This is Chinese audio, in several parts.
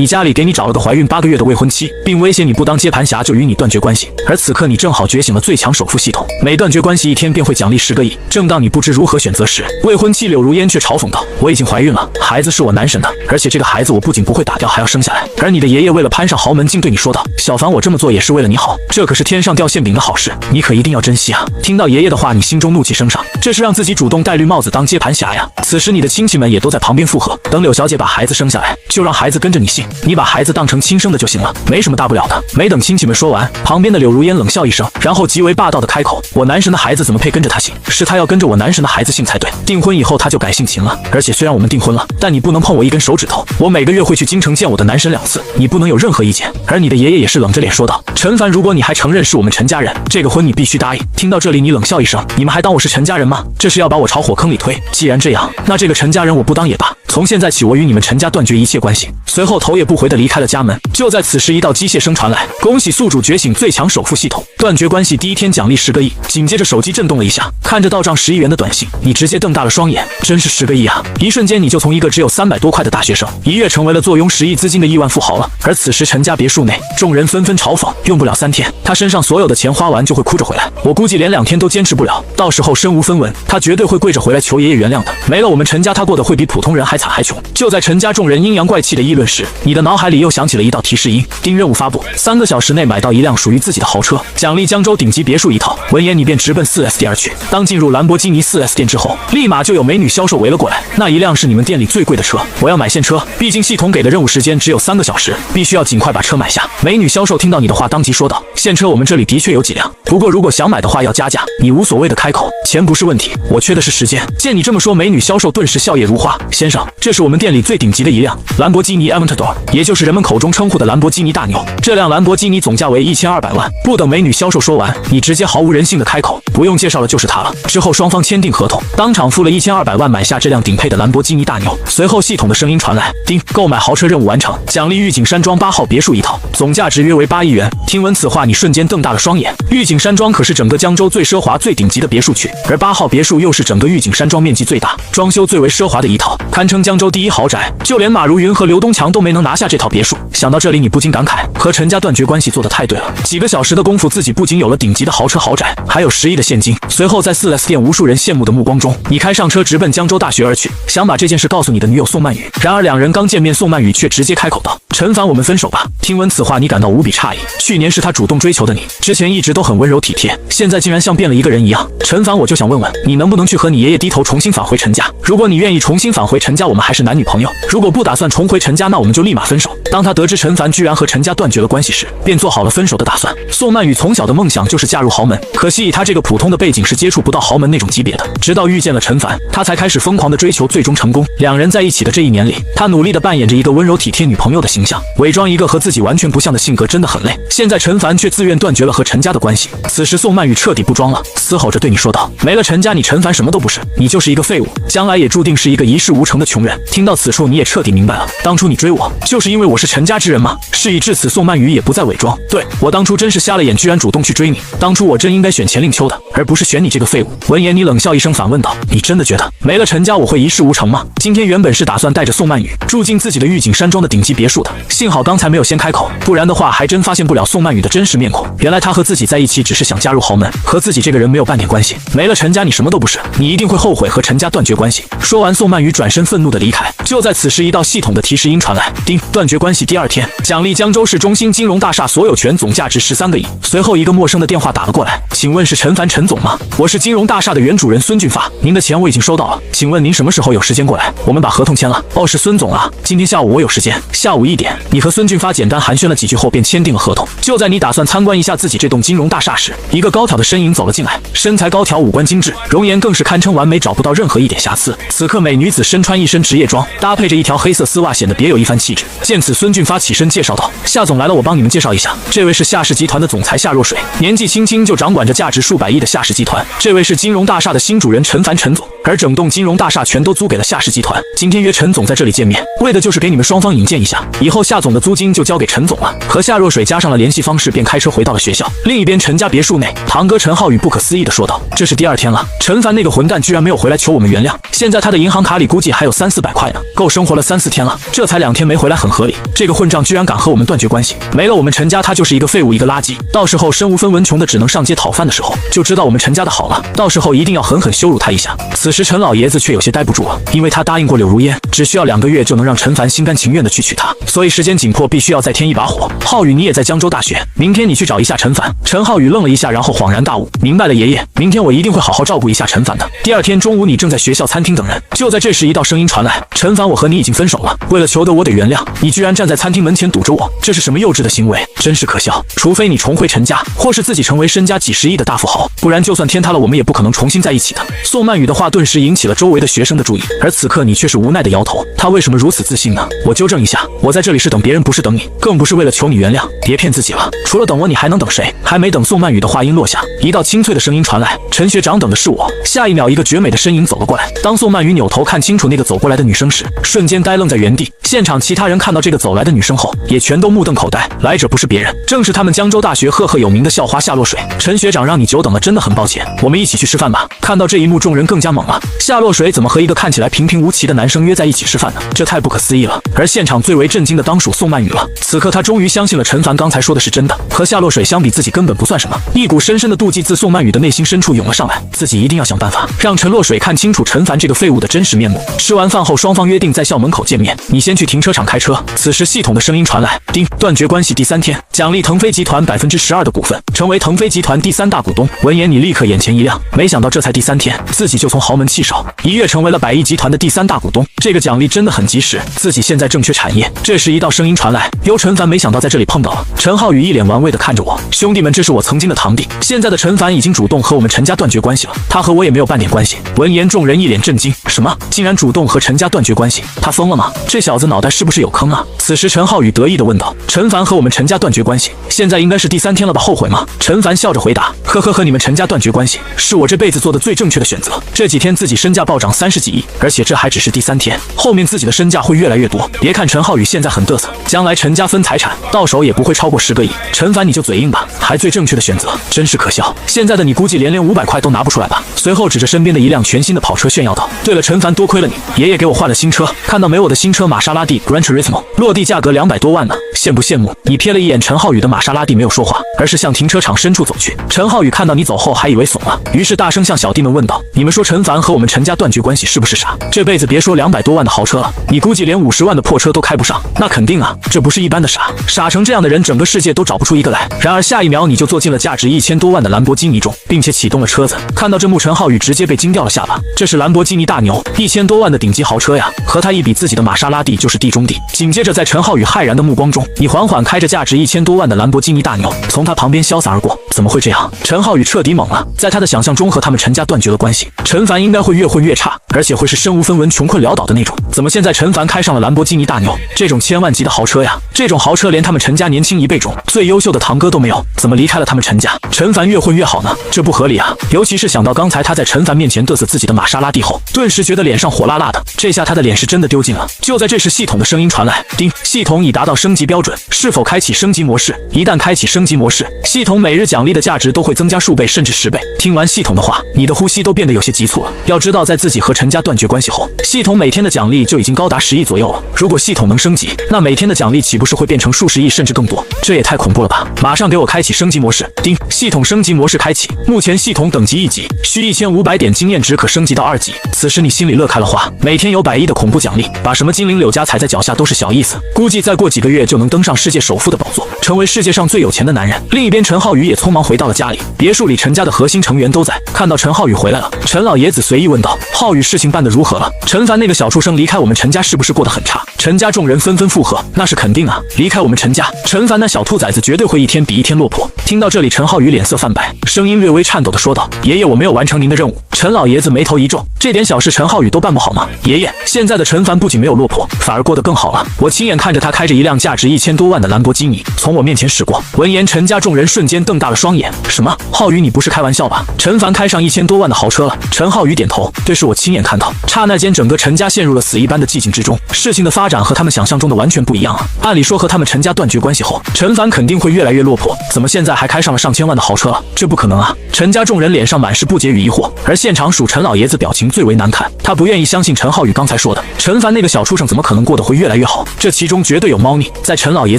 你家里给你找了个怀孕8个月的未婚妻，并威胁你不当接盘侠就与你断绝关系。而此刻你正好觉醒了最强首付系统，每断绝关系1天便会奖励10个亿。正当你不知如何选择时，未婚妻柳如烟却嘲讽道：“我已经怀孕了，孩子是我男神的，而且这个孩子我不仅不会打掉，还要生下来。”而你的爷爷为了攀上豪门，竟对你说道：“小凡，我这么做也是为了你好，这可是天上掉馅饼的好事，你可一定要珍惜啊！”听到爷爷的话，你心中怒气升上，这是让自己主动戴绿帽子当接盘侠呀。此时你的亲戚们也都在旁边附和，等柳小姐把孩子生下来，就让孩子跟着你姓，你把孩子当成亲生的就行了，没什么大不了的。没等亲戚们说完，旁边的柳如烟冷笑一声，然后极为霸道的开口：“我男神的孩子怎么配跟着他姓？是他要跟着我男神的孩子姓才对。订婚以后他就改姓秦了，而且虽然我们订婚了，但你不能碰我1根手指头。我每个月会去京城见我的男神2次，你不能有任何意见。”而你的爷爷也是冷着脸说道：“陈凡，如果你还承认是我们陈家人，这个婚你必须答应。”听到这里，你冷笑一声：“你们还当我是陈家人吗？这是要把我朝火坑里推。既然这样，那这个陈家人我不当也罢。从现在起，我与你们陈家断绝一切关系。”随后头也不回地离开了家门。就在此时，一道机械声传来：“恭喜宿主觉醒最强首付系统，断绝关系第1天奖励10个亿。”紧接着手机震动了一下，看着到账10亿元的短信，你直接瞪大了双眼，真是10个亿啊！一瞬间你就从一个只有300多块的大学生，一跃成为了坐拥10亿资金的亿万富豪了。而此时陈家别墅内，众人纷纷嘲讽：“用不了3天，他身上所有的钱花完就会哭着回来，我估计连2天都坚持不了，到时候身无分文，他绝对会跪着回来求爷爷原谅的。没了我们陈家，他过得会比普通人还惨还穷。”就在陈家众人阴阳怪气的议论时，你的脑海里又响起了一道提示音：“丁任务发布，3个小时内买到一辆属于自己的豪车，奖励江州顶级别墅1套。”闻言，你便直奔 4S 店而去。当进入兰博基尼 4S 店之后，立马就有美女销售围了过来。那一辆是你们店里最贵的车，我要买现车，毕竟系统给的任务时间只有3个小时，必须要尽快把车买下。美女销售听到你的话，当即说道：“现车我们这里的确有几辆，不过如果想买的话要加价。”你无所谓的开口：“钱不是问题，我缺的是时间。”见你这么说，美女销售顿时笑靥如花：“先生，这是我们店里最顶级的一辆兰博基尼 Aventador， 也就是人们口中称呼的兰博基尼大牛。这辆兰博基尼总价为1200万。”不等美女销售说完，你直接毫无人性的开口：“不用介绍了，就是它了。”之后双方签订合同，当场付了1200万买下这辆顶配的兰博基尼大牛。随后系统的声音传来：“丁，购买豪车任务完成，奖励御景山庄8号别墅1套，总价值约为8亿元。”听闻此话，你瞬间瞪大了双眼。御景山庄可是整个江州最奢华最顶级的别墅区，而8号别墅又是整个御景山庄面积最大、装修最为奢华的一套，堪称江州第1豪宅。就连马如云和刘东强都没能拿下这套别墅。想到这里，你不禁感慨：和陈家断绝关系做得太对了。几个小时的功夫，自己不仅有了顶级的豪车豪宅，还有10亿的现金。随后在 4S 店无数人羡慕的目光中，你开上车直奔江州大学而去，想把这件事告诉你的女友宋曼雨。然而2人刚见面，宋曼雨却直接开口道：“陈凡，我们分手吧。”听闻此话，你感到无比诧异。去年是他主动追求的你，之前一直都很温柔体贴，现在竟然像变了一个人一样。陈凡，我就想问问你，能不能去和你爷爷低头，重新返回陈家？如果你愿意重新返回陈家，我们还是男女朋友；如果不打算重回陈家，那我们就立马分手。当他得知陈凡居然和陈家断绝了关系时，便做好了分手的打算。宋曼雨从小的梦想就是嫁入豪门，可惜以她这个普通的背景是接触不到豪门那种级别的。直到遇见了陈凡，她才开始疯狂的追求，最终成功。2人在一起的这1年里，她努力的扮演着一个温柔体贴女朋友的形象，伪装一个和自己完全不像的性格真的很累。现在陈凡却自愿断绝了和陈家的关系。此时宋曼雨彻底不装了，嘶吼着对你说道：“没了陈家，你陈凡什么都不是，你就是一个废物，将来也注定是一个一事无成的穷人。”听到此处，你也彻底明白了，当初你追我就是因为我是陈家之人吗？事已至此，宋曼雨也不再伪装。对，我当初真是瞎了眼，居然主动去追你，当初我真应该选钱令秋的，而不是选你这个废物。闻言，你冷笑一声反问道：“你真的觉得没了陈家我会一事无成吗？”今天原本是打算带着宋曼雨住进自己的御景山庄的顶级别墅的，幸好刚才没有先开口，不然的话还真发现不了宋曼雨的真实面孔。原来她和自己在一起只是想加入豪门，和自己这个人没有半点关系。没了陈家你什么都不是，你一定会后悔和陈家断绝关系。说完，宋曼雨转身愤怒的离开。就在此时，一道系统的提示音传来：“丁，断绝关系第2天，奖励江州市中心金融大厦所有权总价值13个亿。”随后一个陌生的电话打了过来：“请问是陈凡陈总吗？我是金融大厦的原主人孙俊发，您的钱我已经收到了，请问您什么时候有时间过来？我们把合同签了。”“哦，是孙总啊，今天下午我有时间。”下午1点，你和孙俊发简单寒暄了几句后便签订了合同。就在你打算参观一下自己这栋金融大厦时，一个高挑的身影走了进来，身材高挑，五官精致，容颜更是堪称完美，找不到任何一点瑕疵。此刻美女子身穿一身职业装，搭配着一条黑色丝袜，显得别有一番气质。见此，孙俊发起身介绍道：“夏总来了，我帮你们介绍一下，这位是夏氏集团的总裁夏若水，年纪轻轻就掌管着价值数百亿的夏氏集团。这位是金融大厦的新主人陈凡陈总，而整栋金融大厦全都租给了夏氏集团。今天约陈总在这里见面，为的就是给你们双方引荐一下，以后夏总的租金就交给陈总了。”和夏若水加上了联系方式，便开车回到了学校。另一边，陈家别墅内，堂哥陈浩宇不可思议地说道：“这是第2天了，陈凡那个混蛋居然没有回来求我们原谅，现在他的银行卡里估计还有300-400块呢，够生活了3-4天了，这才2天没回来很合理。”这个混账居然敢和我们断绝关系，没了我们陈家他就是一个废物，一个垃圾。到时候身无分文穷的只能上街讨饭的时候，就知道我们陈家的好了。到时候一定要狠狠羞辱他一下。此时陈老爷子却有些待不住了，因为他答应过柳如烟，只需要2个月就能让陈凡心甘情愿的去娶她，所以时间紧迫，必须要再添一把火。浩宇，你也在江州大学，明天你去找一下陈凡。陈浩宇愣了一下，然后恍然大悟，明白了爷爷，明天我一定会好好照顾一下陈凡的。第2天中午，你正在学校餐厅等人，就在这时一道声音传来：陈凡，我和你已经分手了，为了求得我得原谅，你居然站在餐厅门前堵着我，这是什么幼稚的行为，真是可笑。除非你重回陈家，或是自己成为身家几十亿的大富豪，不然就算天塌了，我们也不可能重新在一起的。宋曼雨的话顿时引起了周围的学生的注意，而此刻你却是无奈的摇头。他为什么如此自信呢？我纠正一下，我在这里是等别人，不是等你，更不是为了求你原谅，别骗自己了。除了等我，你还能等谁？还没等宋曼雨的话音落下，一道清脆的声音传来：陈学长，等的是我。下一秒，一个绝美的身影走了过来。当宋曼雨扭头看清楚那个走过来的女生时，瞬间呆愣在原地。现场其他人看到这个走来的女生后，也全都目瞪口呆。来者不是别人，正是他们江州大学赫赫有名的校花夏洛水。陈学长，让你久等了，真的很抱歉，我们一起去吃饭吧。看到这一幕，众人更加懵了。夏洛水怎么和一个看起来平平无奇的男生约在一起吃饭呢？这太不可思议了。而现场最为震惊的当属宋曼雨了。此刻她终于相信了陈凡刚才说的是真的，和夏洛水相比，自己根本不算什么。一股深深的妒忌自宋曼雨的内心深处涌了上来，自己一定要想办法让陈洛水看清楚陈凡这个废物的真实面目。吃完饭后，双方约定在校门口见面，你先去停车场开车。此时系统的声音传来：丁，断绝关系第3天，奖励腾飞集团12%的股份，成为腾飞集团第3大股东。闻言，你立刻眼前一亮，没想到这才第3天，自己就从豪门弃少一跃成为了100亿集团的第3大股东，这个奖励真的很及时，自己现在正缺产业。这时一道声音传来：由陈凡，没想到在这里碰到了。陈浩宇一脸玩味的看着我，兄弟们，这是我曾经的堂弟，现在的陈凡已经主动和我们陈家断绝关系了，他和我也没有半点关系。闻言，众人一脸震惊，什么？竟然主动和陈家断绝关系？他疯了吗？这小子脑袋是不是有坑啊？此时陈浩宇得意地问道：陈凡和我们陈家断绝关系，现在应该是第3天了吧？后悔吗？陈凡笑着回答：呵呵，和你们陈家断绝关系是我这辈子做的最正确的选择。这几天自己身价暴涨30几亿，而且这还只是第3天，后面自己的身价会越来越多。别看陈浩宇现在很嘚瑟，将来陈家分财产到手也不会超过10个亿。陈凡你就嘴硬吧，还最正确的选择，真是可笑。现在的你估计连500块都拿不出来吧？随后指着身边的一辆全新的跑车炫耀道：对了，陈凡，多亏了你，爷爷给我换了新车，看到没？我的新车玛莎拉蒂 Gran Turismo 落地价格200多万呢，羡不羡慕？你瞥了一眼陈浩宇的玛莎拉蒂，没有说话，而是向停车场深处走去。陈浩宇看到你走后还以为怂了，于是大声向小弟们问道：你们说陈凡和我们陈家断绝关系是不是傻？这辈子别说200多万的豪车了，你估计连50万的破车都开不上。那肯定啊，这不是一般的傻，傻成这样的人整个世界都找不出一个来。然而下一秒你就坐进了价值1000多万的兰博基尼中，并且启动了车子。看到这幕，陈浩宇直接被惊掉了下巴。这是兰博基尼大牛，1000多万的顶级豪车呀，和他一比，自己的玛莎拉蒂就是地中地。紧接着在陈浩宇骇然的目光中，你缓缓开着价值1000多万的兰博基尼大牛从他旁边潇洒而过。怎么会这样？陈浩宇彻底懵了，在他的想象中和他们陈家断绝了关系，陈凡应该会越混越差，而且会是身无分文穷困潦倒的那种。怎么现在陈凡开上了兰博基尼大牛，这种千万级的豪车呀？这种豪车连他们陈家年轻1辈中最优秀的堂哥都没有，怎么离开了他们陈家，陈凡越混越好呢？这不合理啊！尤其是想到刚才他在陈凡面前嘚瑟自己的玛莎拉蒂后，顿时觉得脸上火辣辣的，这下他的脸是真的丢尽了。就在这时，系统的声音传来：丁，系统已达到升级标准，是否开启升级模式？一旦开启升级模式，系统每日奖励的价值都会增加数倍甚至10倍。听完系统的话，你的呼吸都变得有些急促了。要知道，在自己和陈家断绝关系后，系统每天的奖励就已经高达10亿左右了。如果系统能升级，那每天的奖励岂不是会变成数十亿甚至更多？这也太恐怖了吧！马上给我开启升级模式！丁，系统升级模式开启，目前系统等级1级，需1500点经验值可升级到2级。此时你心里乐开了花，每天有100亿的恐怖奖励，把什么精灵柳家踩在脚下都是小意思。估计再过几个月就能登上世界首富的宝座，成为世界上最有钱的男人。另一边，陈浩宇也匆忙回到了家里，别墅里陈家的核心成员都在。看到陈浩宇回来了，陈老爷子随意问道：浩宇，事情办得如何了？陈凡那个小畜生离开我们陈家是不是过得很差？陈家众人纷纷附和：那是肯定啊，离开我们陈家，陈凡那小兔崽子绝对会一天比一天落魄。听到这里，陈浩宇脸色泛白，声音略微颤抖地说道：爷爷，我没有完成您的任务。陈老爷子眉头一皱，这点小事陈浩宇都办不好吗？爷爷，现在的陈凡不仅没有落魄，反而过得更好了。我亲眼看着他开着一辆价值1000多万的兰博基尼从我面前驶过。闻言，陈家众人瞬间瞪大了双眼。什么？浩宇，你不是开玩笑吧？陈凡开上1000多万的豪车了？陈浩宇点头，对，是我亲眼看到。刹那间，整个陈家陷入了死一般的寂静之中。事情的发展和他们想象中的完全不一样啊！按理说和他们陈家断绝关系后，陈凡肯定会越来越落魄，怎么现在还开上了上千万的豪车了？这不可能啊！陈家众人脸上满是不解与疑惑，而现现场属陈老爷子表情最为难看，他不愿意相信陈浩宇刚才说的，陈凡那个小畜生怎么可能过得会越来越好？这其中绝对有猫腻。在陈老爷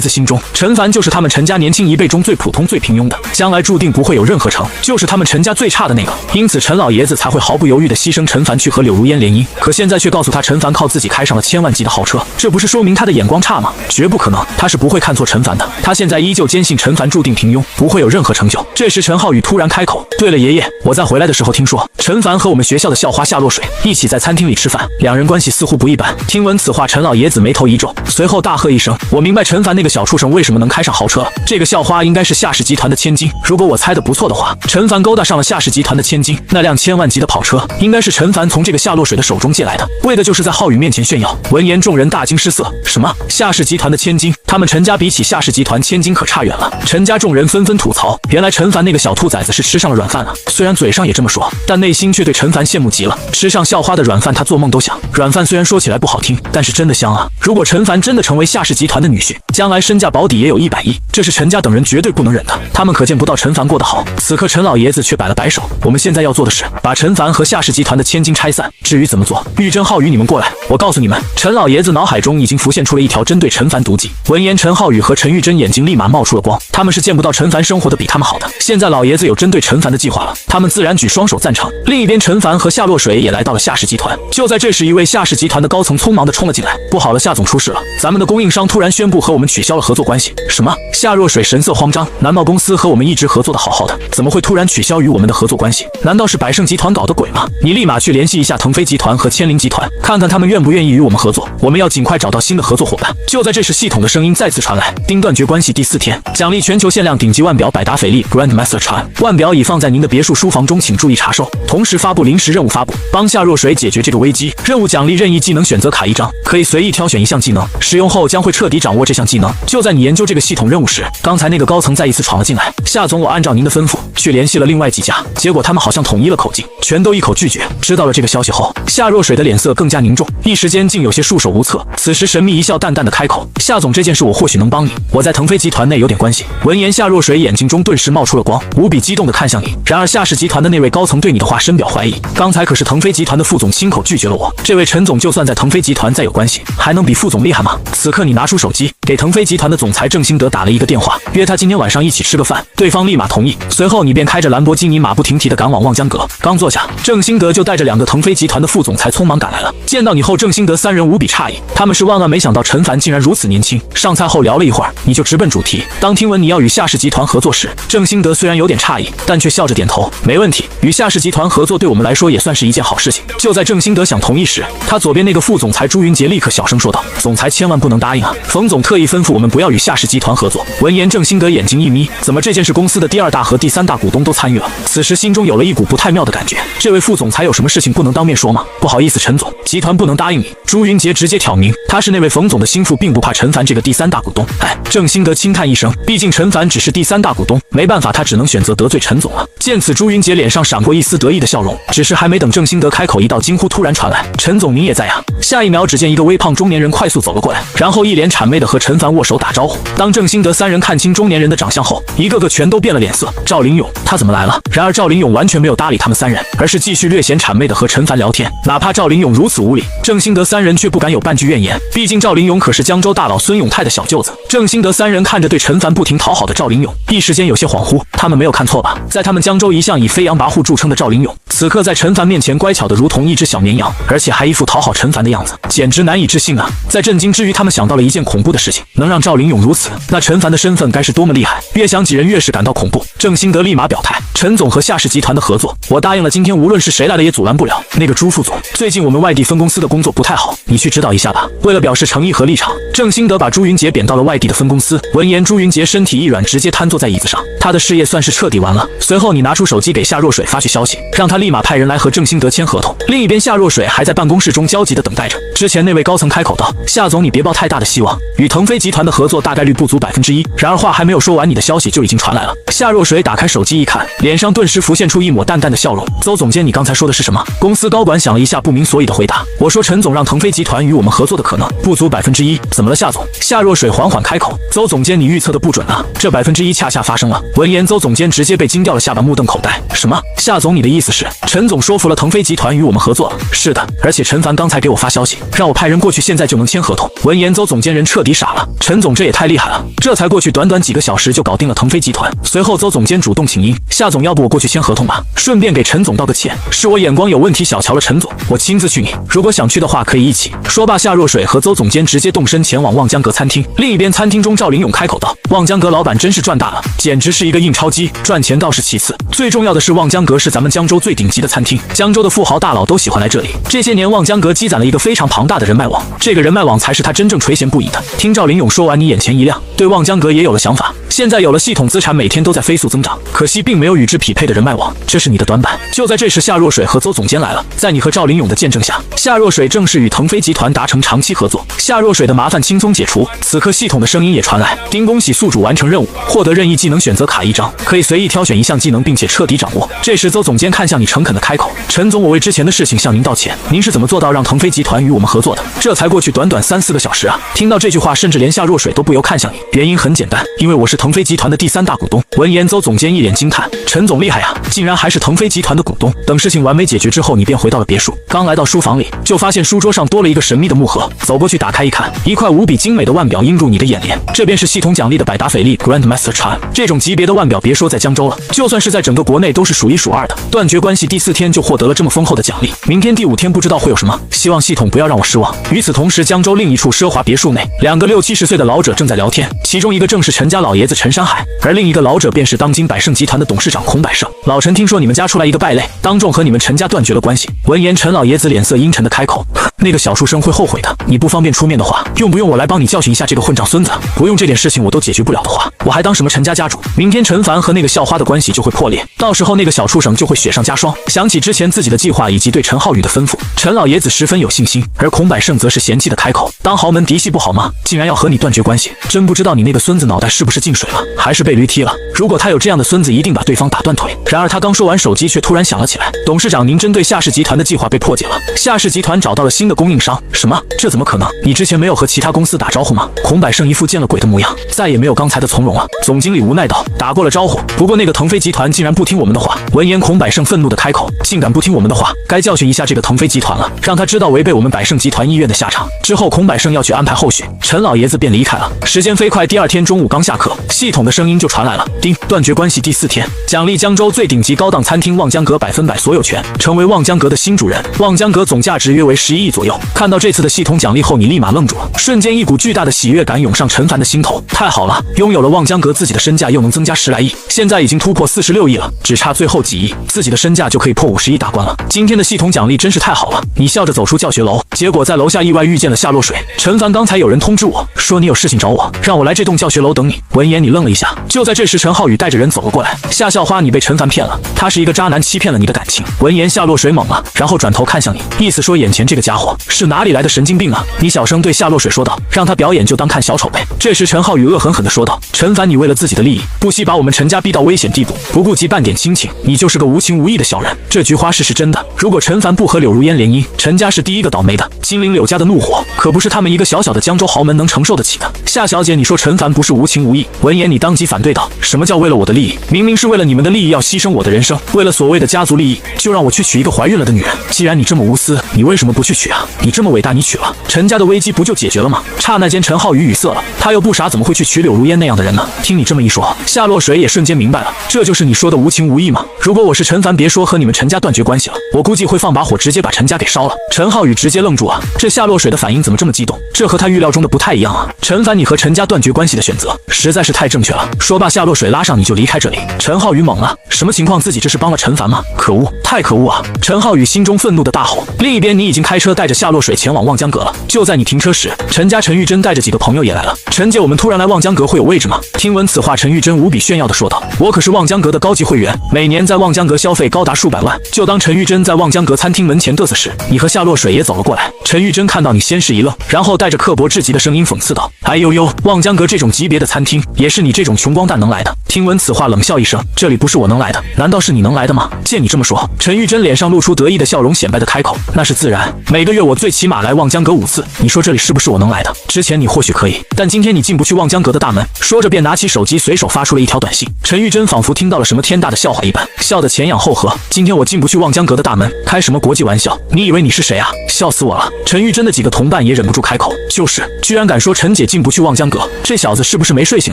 子心中，陈凡就是他们陈家年轻一辈中最普通、最平庸的，将来注定不会有任何成，就是他们陈家最差的那个。因此，陈老爷子才会毫不犹豫地牺牲陈凡去和柳如烟联姻。可现在却告诉他，陈凡靠自己开上了千万级的豪车，这不是说明他的眼光差吗？绝不可能，他是不会看错陈凡的。他现在依旧坚信陈凡注定平庸，不会有任何成就。这时，陈浩宇突然开口：“对了，爷爷，我在回来的时候听说，陈凡和我们学校的校花夏落水一起在餐厅里吃饭，两人关系似乎不一般。”听闻此话，陈老爷子眉头一皱，随后大喝一声：“我明白陈凡那个小畜生为什么能开上豪车了。这个校花应该是夏氏集团的千金。如果我猜的不错的话，陈凡勾搭上了夏氏集团的千金，那辆千万级的跑车应该是陈凡从这个夏落水的手中借来的，为的就是在浩宇面前炫耀。”闻言，众人大惊失色：“什么？夏氏集团的千金？他们陈家比起夏氏集团千金可差远了。”陈家众人纷纷吐槽：“原来陈凡那个小兔崽子是吃上了软饭了。”虽然嘴上也这么说，但内心却对陈凡羡慕极了。吃上校花的软饭，他做梦都想。软饭虽然说起来不好听，但是真的香啊！如果陈凡真的成为夏氏集团的女婿，将来身价保底也有100亿，这是陈家等人绝对不能忍的。他们可见不到陈凡过得好。此刻，陈老爷子却摆了摆手：“我们现在要做的是把陈凡和夏氏集团的千金拆散。至于怎么做，玉珍、浩宇，你们过来，我告诉你们。”陈老爷子脑海中已经浮现出了一条针对陈凡毒计。闻言，陈浩宇和陈玉珍眼睛立马冒出了光，他们是见不到陈凡生活的比他们好的。现在老爷子有针对陈凡的计划了，他们自然举双手赞成。另一边，陈凡和夏落水也来到了夏氏集团。就在这时，一位夏氏集团的高层匆忙地冲了进来：“不好了，夏总出事了！咱们的供应商突然宣布和我们取消了合作关系。”什么？夏若水神色慌张：“难道公司和我们一直合作的好好的，怎么会突然取消与我们的合作关系？难道是百盛集团搞的鬼吗？你立马去联系一下腾飞集团和千灵集团，看看他们愿不愿意与我们合作。我们要尽快找到新的合作伙伴。”就在这时，系统的声音再次传来：“丁断绝关系第4天，奖励全球限量顶级腕表百达翡丽 Grandmaster Charm， 腕表已放在您的别墅书房中，请注意查收。同时发布临时任务发布，帮夏若水解决这个危机。任务奖励任意技能选择卡1张，可以随意挑选一项技能，使用后将会彻底掌握这项技能。”就在你研究这个系统任务时，刚才那个高层再一次闯了进来：“夏总，我按照您的吩咐去联系了另外几家，结果他们好像统一了口径，全都一口拒绝。”知道了这个消息后，夏若水的脸色更加凝重，一时间竟有些束手无策。此时神秘一笑，淡淡的开口：“夏总，这件事我或许能帮你，我在腾飞集团内有点关系。”闻言，夏若水眼睛中顿时冒出了光，无比激动地看向你。然而夏氏集团的那位高层对你的话深表怀疑：“刚才可是腾飞集团的副总亲口拒绝了我，这位陈总就算在腾飞集团再有关系，还能比副总厉害吗？”此刻你拿出手机，给腾飞集团的总裁郑兴德打了一个电话，约他今天晚上一起吃个饭。对方立马同意，随后你便开着兰博基尼马不停蹄地赶往望江阁。刚坐下，郑兴德就带着2个腾飞集团的副总裁匆忙赶来了。见到你后，郑兴德3人无比诧异，他们是万万没想到陈凡竟然如此年轻。上菜后聊了一会儿，你就直奔主题。当听闻你要与夏氏集团合作时，郑兴德虽然有点诧异，但却笑着点头：“没问题，与夏氏集团合作对我们来说也算是一件好事情。”就在郑兴德想同意时，他左边那个副总裁朱云杰立刻小声说道：“总裁千万不能答应啊！冯总特意吩咐我们不要与夏氏集团合作。”闻言，郑兴德眼睛一眯：“怎么这件事公司的第2大和第3大股东都参与了？”此时心中有了一股不太妙的感觉，这位副总裁有什么事情不能当面说吗？不好意思，陈总，集团不能答应你。朱云杰直接挑明，他是那位冯总的心腹，并不怕陈凡这个第3大股东。哎，郑兴德轻叹一声，毕竟陈凡只是第3大股东，没办法，他只能选择得罪陈总了。见此，朱云杰脸上闪过一丝得意的笑容，只是还没等郑兴德开口，一道惊呼突然传来：“陈总，您也在啊！”下一秒，只见一个微胖中年人快速走了过来，然后一脸谄媚的和陈凡握手打招呼。当郑兴德3人看清中年人的长相后，一个个全都变了脸色。赵林勇，他怎么来了？然而赵林勇完全没有搭理他们3人，而是继续略显谄媚的和陈凡聊天。哪怕赵林勇如此无礼，郑兴德3人却不敢有半句怨言，毕竟赵林勇可是江州大佬孙永泰的小舅子。郑兴德3人看着对陈凡不停讨好的赵林勇，一时间有些恍惚，他们没有看错吧？在他们江州一向以飞扬跋扈著称的赵林勇，此刻在陈凡面前乖巧的如同一只小绵羊，而且还一副讨好陈凡的样子，简直难以置信啊！在震惊之余，他们想到了一件恐怖的事情：能让赵林勇如此，那陈凡的身份该是多么厉害！越想几人越是感到恐怖。郑兴德立马表态：“陈总和夏氏集团的合作，我答应了，今天无论是谁来了也阻拦不了。那个朱副总，最近我们外地分公司的工作不太好，你去指导一下吧。”为了表示诚意和立场，郑兴德把朱云杰贬到了外地的分公司。闻言，朱云杰身体一软，直接瘫坐在椅子上，他的事业算是彻底完了。随后，你拿出手机给夏若水发去消息，让他立马派人来和郑兴德签合同。另一边，夏若水还在办公室中焦急地等待着。之前那位高层开口道：“夏总，你别抱太大的希望，与腾飞集团的合作大概率不足1%。”然而话还没有说完，你的消息就已经传来了。夏若水打开手机一看，脸上顿时浮现出一抹淡淡的笑容。邹总监，你刚才说的是什么？公司高管想了一下，不明所以的回答：“我说陈总让腾飞集团与我们合作的可能不足1%。怎么了，夏总？”夏若水缓缓开口：“邹总监，你预测的不准啊，这1%恰恰发生了。”闻言，邹总监直接被惊掉了下巴，目瞪口呆。什么？夏总，你的意思是是，陈总说服了腾飞集团与我们合作了。是的，而且陈凡刚才给我发消息，让我派人过去，现在就能签合同。闻言，邹总监人彻底傻了。陈总这也太厉害了，这才过去短短几个小时就搞定了腾飞集团。随后，邹总监主动请缨，夏总，要不我过去签合同吧，顺便给陈总道个歉，是我眼光有问题，小瞧了陈总，我亲自去你，如果想去的话可以一起。说罢，夏若水和邹总监直接动身前往望江阁餐厅。另一边，餐厅中赵林勇开口道：“望江阁老板真是赚大了，简直是一个印钞机，赚钱倒是其次，最重要的是望江阁是咱们江州最顶级的餐厅，江州的富豪大佬都喜欢来这里。这些年，望江阁积攒了一个非常庞大的人脉网，这个人脉网才是他真正垂涎不已的。”听赵林勇说完，你眼前一亮，对望江阁也有了想法。现在有了系统资产，每天都在飞速增长，可惜并没有与之匹配的人脉网，这是你的短板。就在这时，夏若水和邹总监来了，在你和赵林勇的见证下，夏若水正式与腾飞集团达成长期合作。夏若水的麻烦轻松解除，此刻系统的声音也传来：丁，恭喜宿主完成任务，获得任意技能选择卡1张，可以随意挑选一项技能，并且彻底掌握。这时，邹总监看向你，诚恳地开口：陈总，我为之前的事情向您道歉，您是怎么做到让腾飞集团与我们合作的？这才过去短短3-4个小时啊！听到这句话，甚至连夏若水都不由看向你。原因很简单，因为我是腾飞集团的第3大股东。闻言，邹总监一脸惊叹：陈总厉害啊，竟然还是腾飞集团的股东。等事情完美解决之后，你便回到了别墅。刚来到书房里，就发现书桌上多了一个神秘的木盒。走过去打开一看，一块无比精美的腕表映入你的眼帘。这便是系统奖励的百达翡丽 Grandmaster Charm。这种级别的腕表，别说在江州了，就算是在整个国内都是数1数2的。断绝关系第4天就获得了这么丰厚的奖励，明天第5天不知道会有什么，希望系统不要让我失望。与此同时，江州另一处奢华别墅内，2个60-70岁的老者正在聊天，其中一个正是陈家老爷子陈山海，而另一个老者便是当今百盛集团的董事长孔百胜。老陈，听说你们家出来一个败类，当众和你们陈家断绝了关系。闻言，陈老爷子脸色阴沉的开口：那个小书生会后悔的，你不方便出面的话，用不用我来帮你教训一下这个混账孙子？不用，这点事情我都解决不了的话，我还当什么陈家家主？明天陈凡和那个校花的关系就会破裂，到时候那个小畜生就会雪上加霜。想起之前自己的计划以及对陈浩宇的吩咐，陈老爷子十分有信心，而孔百胜则是嫌弃的开口：当豪门嫡系不好吗？竟然要和你断绝关系，真不知道你那个孙子脑袋是不是进水了，还是被驴踢了？如果他有这样的孙子，一定把对方打断腿。然而他刚说完，手机却突然响了起来：董事长，您针对夏氏集团的计划被破解了，夏氏集团找到了新的供应商。什么？这怎么可能？你之前没有和其他公司打招呼吗？孔百胜一副见了鬼的模样，再也没有刚才的从容了。总经理无奈道：打过了招呼，不过那个腾飞集团竟然不听我们的话。闻言，孔百胜愤怒的开口：竟敢不听我们的话，该教训一下这个腾飞集团了，让他知道违背我们百胜集团意愿的下场。之后，孔百胜要去安排后续，陈老爷子便离开了。时间飞快，第2天中午刚下课，系统的声音就传来了：丁，断绝关系第4天，奖励江州最顶级高档餐厅望江阁100%所有权，成为望江阁的新主人。望江阁总价值约为11亿左右。看到这次的系统奖励后，你立马愣住了，瞬间一股巨大的喜悦感涌上陈凡的心头。太好了，拥有了望江阁，自己的身价又能增加10来亿，现在已经突破46亿了，只差最后几亿，自己的身价就可以破50亿大关了。今天的系统奖励真是太好了。你笑着走出教学楼，结果在楼下意外遇见了夏若水。陈凡，刚才有人通知我说你有事情找我，让我来这栋教学楼等你。闻言，你愣了一下。就在这时，陈浩宇带着人走了过来：夏校花，你被陈凡骗了，他是一个渣男，欺骗了你的感情。闻言，夏若水懵了，然后转头看向你，意思说眼前这个家伙是哪里来的神经病啊？你小声对夏若水说道：让他表演就当看小丑呗。这时陈浩宇恶狠狠地说道：陈凡，你为了自己的利益，不惜把我们陈家逼到危险地步，不顾及半点亲情，你就是个无情无义的小人。这菊花事是真的，如果陈凡不和柳如烟联姻，陈家是第一个倒霉的。金陵柳家的怒火可不是他们一个小小的江州豪门能承受得起的。夏小姐，你说陈凡不是无情无义？闻言，你当即反对道：什么叫为了我的利益？明明是为了你们的利益要牺牲我的人生，为了所谓的家族利益，就让我去娶一个怀孕了的女人。既然你这么无私，你为什么不去娶啊？你这么伟大，你娶了，陈家的危机不就解决了吗？刹那间，陈浩宇语塞了，他又不傻，怎么会去娶柳如烟那样的人呢？听你这么一说，夏洛水也瞬间明白了，这就是你说的无情无义吗？如果我是陈凡，别说和你们陈家断绝关系了，我估计会放把火直接把陈家给烧了。陈浩宇直接愣住了，这夏洛水的反应怎么这么激动？这和他预料中的不太一样啊！陈凡，你和陈家断绝关系的选择实在是太正确了。说罢，夏洛水拉上你就离开这里。陈浩宇懵了，什么情况？自己这是帮了陈凡吗？可恶，太可恶啊！陈浩宇心中愤怒的大吼。另一边，你已经开车带着夏洛水前往望江阁了。就在你停车时，陈家陈玉珍带着几个朋友也来了。陈姐，我们突然来望江阁会有位置吗？听闻此话，陈玉珍无比炫耀的说道：我可是望江阁的高级会员，每年在望江阁消费高达数百万。就当陈玉珍在望江阁餐厅门前嘚瑟时，你和夏洛水也走了过来。陈玉珍看到你先是一愣，然后带着刻薄至极的声音讽刺道：哎呦呦，望江阁这种级别的餐厅也也是你这种穷光蛋能来的。听闻此话，冷笑一声，这里不是我能来的，难道是你能来的吗？见你这么说，陈玉珍脸上露出得意的笑容，显摆的开口，那是自然，每个月我最起码来望江阁5次，你说这里是不是我能来的？之前你或许可以，但今天你进不去望江阁的大门。说着便拿起手机随手发出了一条短信。陈玉珍仿佛听到了什么天大的笑话一般，笑得前仰后合。今天我进不去望江阁的大门，开什么国际玩笑？你以为你是谁啊？笑死我了！陈玉珍的几个同伴也忍不住开口，就是居然敢说陈姐进不去望江阁，这小子是不是没睡醒